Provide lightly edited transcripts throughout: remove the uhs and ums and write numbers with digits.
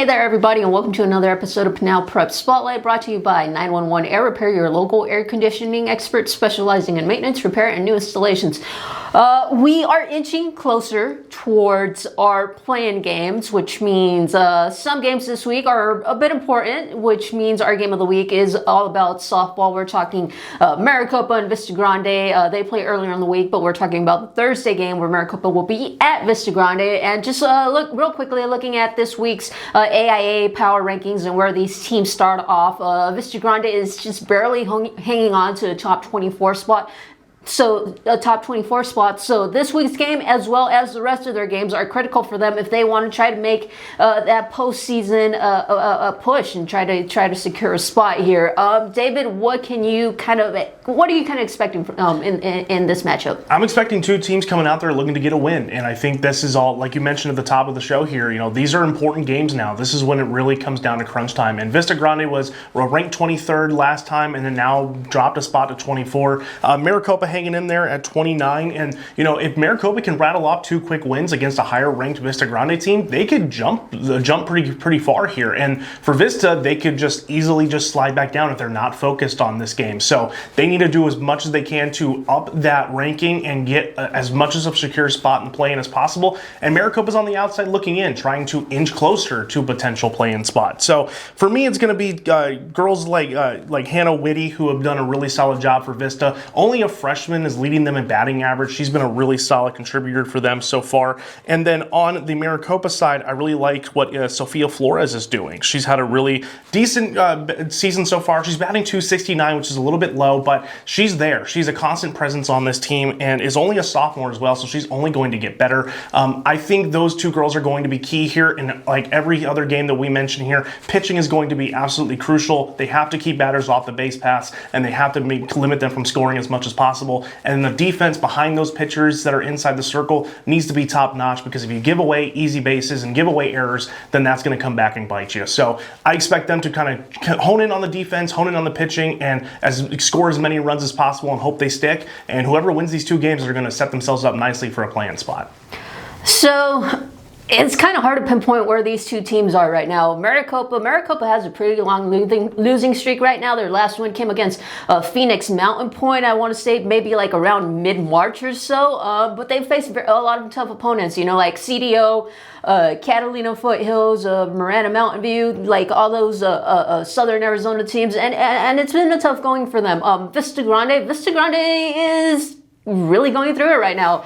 Hey there everybody, and welcome to another episode of Pinal Prep Spotlight, brought to you by 911 Air Repair, your local air conditioning expert specializing in maintenance, repair, and new installations. We are inching closer towards our play-in games, which means some games this week are a bit important, which means our game of the week is all about softball. We're talking Maricopa and Vista Grande. They play earlier in the week, but we're talking about the Thursday game where Maricopa will be at Vista Grande. And just look real quickly, looking at this week's AIA power rankings and where these teams start off. Vista Grande is just barely hanging on to the top 24 spot. So a top 24 spot. So this week's game, as well as the rest of their games, are critical for them if they want to try to make that postseason a push and try to secure a spot here. David, what are you kind of expecting in this matchup? I'm expecting two teams coming out there looking to get a win, and I think this is all, like you mentioned at the top of the show here. You know, these are important games now. This is when it really comes down to crunch time. And Vista Grande was ranked 23rd last time, and then now dropped a spot to 24. Maricopa hanging in there at 29, and you know, if Maricopa can rattle off two quick wins against a higher ranked Vista Grande team, they could jump pretty far here. And for Vista, they could just easily slide back down if they're not focused on this game. So they need to do as much as they can to up that ranking and get as much as a secure spot in the play-in as possible. And Maricopa's on the outside looking in, trying to inch closer to a potential play-in spot. So for me, it's going to be girls like Hannah Whitty, who have done a really solid job for Vista. Only a freshman is leading them in batting average. She's been a really solid contributor for them so far. And then on the Maricopa side, I really like what Sofia Flores is doing. She's had a really decent season so far. She's batting .269, which is a little bit low, but she's there. She's a constant presence on this team and is only a sophomore as well, so she's only going to get better. I think those two girls are going to be key here. And like every other game that we mentioned here, pitching is going to be absolutely crucial. They have to keep batters off the base paths, and they have to limit them from scoring as much as possible. And the defense behind those pitchers that are inside the circle needs to be top notch, because if you give away easy bases and give away errors, then that's going to come back and bite you. So I expect them to kind of hone in on the defense, hone in on the pitching, and score as many runs as possible and hope they stick. And whoever wins these two games are going to set themselves up nicely for a play-in spot. So it's kind of hard to pinpoint where these two teams are right now. Maricopa has a pretty long losing streak right now. Their last win came against Phoenix Mountain Point, I want to say maybe like around mid-March or so. But they've faced a lot of tough opponents, you know, like CDO, Catalina Foothills, Marana Mountain View, like all those Southern Arizona teams. And it's been a tough going for them. Vista Grande is really going through it right now.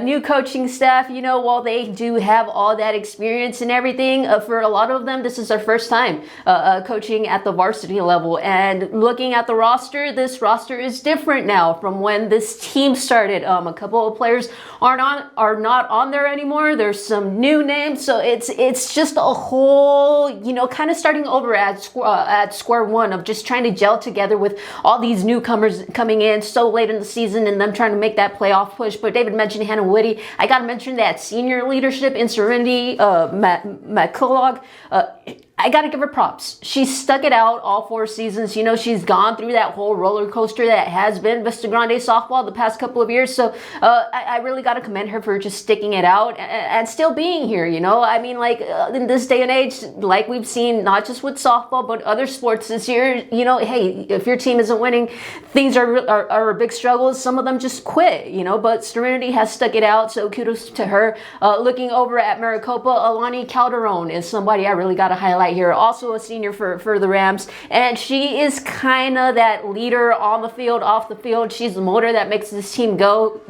New coaching staff, you know, while they do have all that experience and everything, for a lot of them, this is their first time coaching at the varsity level. And looking at the roster, this roster is different now from when this team started. A couple of players are not on there anymore. There's some new names, so it's just a whole, you know, kind of starting over at square one of just trying to gel together with all these newcomers coming in so late in the season and them trying to make that playoff push. But David mentioned Hannah Whitty. I got to mention that senior leadership in Serenity, McCullough. I got to give her props. She's stuck it out all 4 seasons. You know, she's gone through that whole roller coaster that has been Vista Grande softball the past couple of years. So I really got to commend her for just sticking it out and still being here, you know. I mean, like in this day and age, like we've seen not just with softball, but other sports this year, you know, hey, if your team isn't winning, things are a big struggle. Some of them just quit, you know, but Serenity has stuck it out. So kudos to her. Looking over at Maricopa, Alani Calderon is somebody I really got to highlight here, also a senior for the Rams, and she is kind of that leader on the field, off the field. She's the motor that makes this team go.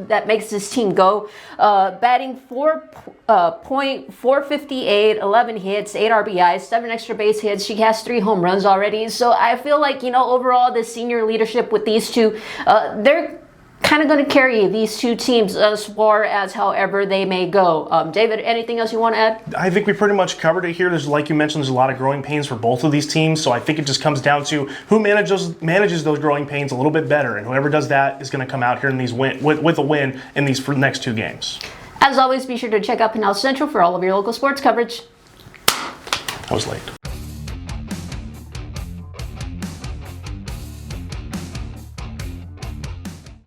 Batting .458, 11 hits, 8 RBIs, 7 extra base hits. She has 3 home runs already. So I feel like, you know, overall, this senior leadership with these two, they're kind of going to carry these two teams as far as however they may go. David, anything else you want to add? I think we pretty much covered it here. There's, like you mentioned, there's a lot of growing pains for both of these teams, so I think it just comes down to who manages those growing pains a little bit better, and whoever does that is going to come out here in these with a win in these next 2 games. As always, be sure to check out Pinal Central for all of your local sports coverage. I was late.